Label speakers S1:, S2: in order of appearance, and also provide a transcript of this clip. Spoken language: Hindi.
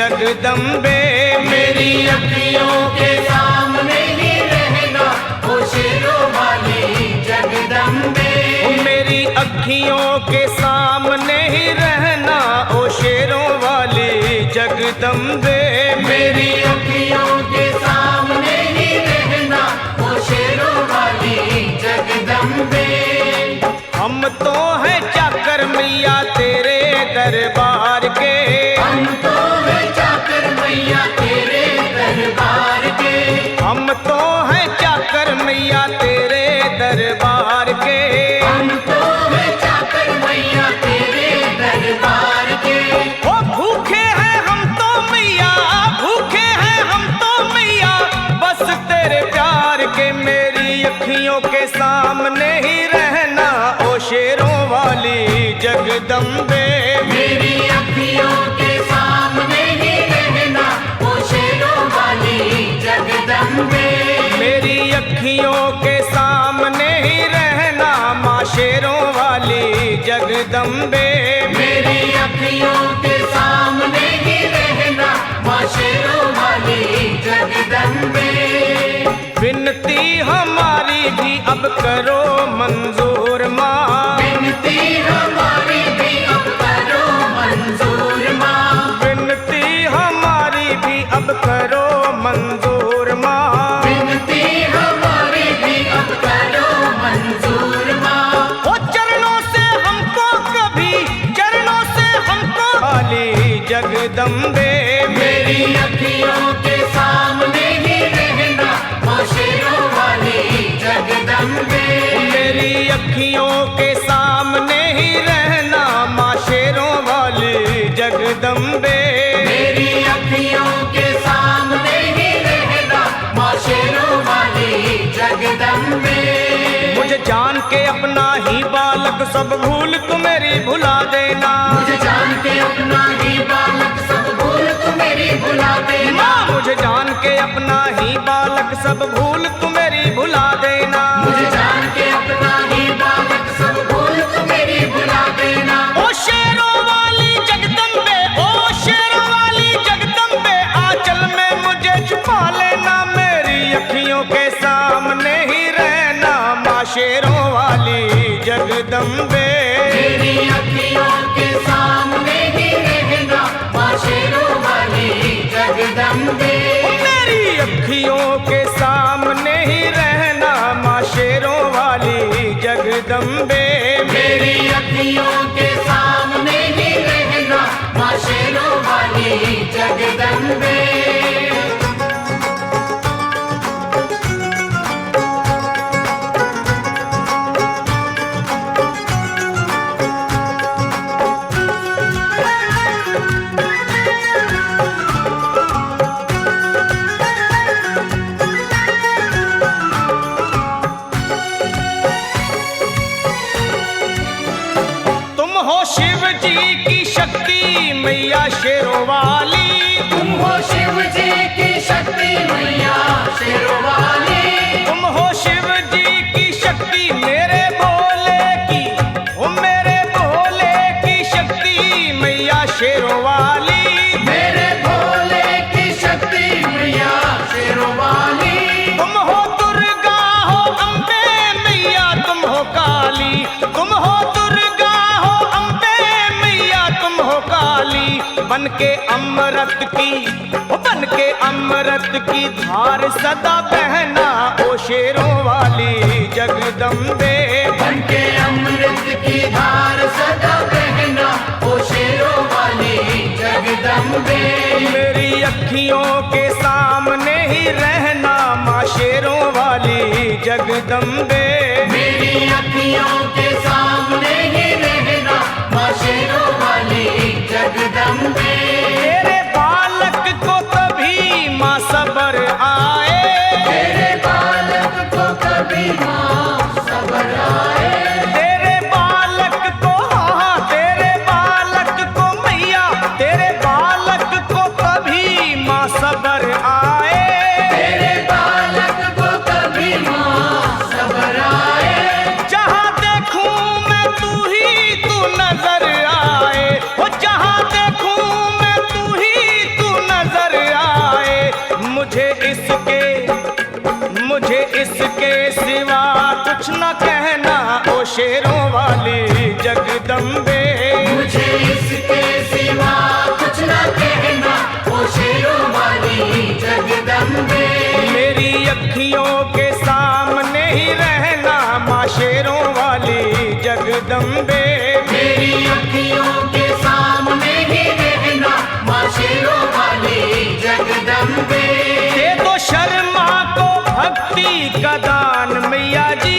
S1: जगदम्बे।
S2: मेरी अखियों के सामने ही रहना ओ शेरों वाली जगदम्बे।
S1: मेरी अखियों के सामने ही रहना ओ शेरों वाली जगदम्बे।
S2: मेरी अखियों के सामने ही रहना ओ शेरों वाली जगदम्बे।
S1: हम तो हैं चाकर मैया तेरे दरबार के।
S2: हम तो हैं चाकर मैया तेरे दरबार के।
S1: हम तो हैं चाकर मैया तेरे दरबार के।
S2: हम तो हैं चाकर मैया तेरे दरबार के।
S1: ओ भूखे हैं हम तो मैया, भूखे हैं हम तो मैया बस तेरे प्यार के। मेरी अखियों के सामने ही रहना ओ शेरों वाली जगदम्बे।
S2: मेरी अखियों के सामने ही रहना ओ शेरों वाली जगदम्बे।
S1: मेरी अखियों के सामने ही रहना माँ शेरों वाली जगदम्बे।
S2: मेरी अखियों के सामने ही रहना माँ शेरों वाली जगदम्बे।
S1: विनती हमारी भी अब करो मंजूर माँ।
S2: विनती हमारी भी अब करो मंजूर माँ।
S1: विनती हमारी भी अब करो मंजूर माँ।
S2: विनती हमारी भी अब करो मंजूर माँ।
S1: ओ चरणों से हमको कभी, चरणों से हमको वाली जगदम्बे।
S2: मेरी अखियों के सामने ही रहना माँ शेरों वाली जगदम्बे।
S1: मेरी अखियों के सामने ही रहना माँ शेरों वाली जगदम्बे।
S2: मेरी अखियों के सामने ही रहना माँ शेरों वाली जगदम्बे।
S1: मुझे जान के अपना ही बालक सब भूल तू मेरी भुला देना।
S2: मुझे जान के अपना ही बालक सब भूल तू मेरी भुला देना।
S1: माँ मुझे जान के अपना ही बालक सब भूल तू मेरी भुला देना।
S2: मुझे जान के अपना ही बालक सब भूल तू मेरी भुला देना।
S1: ओ शेरों वाली जगदम्बे, ओ शेरों वाली जगदम्बे आंचल में मुझे छुपा लेना। मेरी अखियों के सामने ही रहना माँ शेरों वाली जगदम्बे।
S2: मेरी अखियों के सामने ही रहना माँ शेरों वाली जगदम्बे।
S1: मेरी अखियों के सामने ही रहना माँ शेरों वाली जगदम्बे।
S2: मेरी अखियों के सामने ही रहना माँ शेरों वाली जगदम्बे।
S1: शिव जी की शक्ति मैया शेरों वाली।
S2: तुम हो शिव जी की शक्ति मैया शेरों वाली।
S1: तुम हो शिव जी की शक्ति मेरे भोले की, ओ मेरे भोले की शक्ति मैया शेरों वाली।
S2: मेरे भोले की शक्ति मैया शेरों वाली।
S1: तुम हो दुर्गा हो अम्बे मैया तुम हो काली। तुम हो दुर्गा हो अम्बे मैया तुम हो काली। बन के अमृत की, बन के अमृत की धार सदा बहना ओ शेरों वाली जगदम्बे।
S2: बन के अमृत की धार सदा बहना ओ शेरों वाली जगदम्बे।
S1: मेरी अखियों के सामने ही रहना माँ शेरों वाली जगदम्बे।
S2: मेरी अखियों के सामने ही रहना माँ शेरों वाली जगदम्बे।
S1: तेरे बालक को कभी माँ सबर आए।
S2: तेरे बालक को कभी माँ सबर आए।
S1: तेरे बालक को, हाँ तेरे बालक को मैया, तेरे बालक को कभी माँ सबर आए।
S2: तेरे बालक को कभी माँ सबर
S1: का दान मैया जी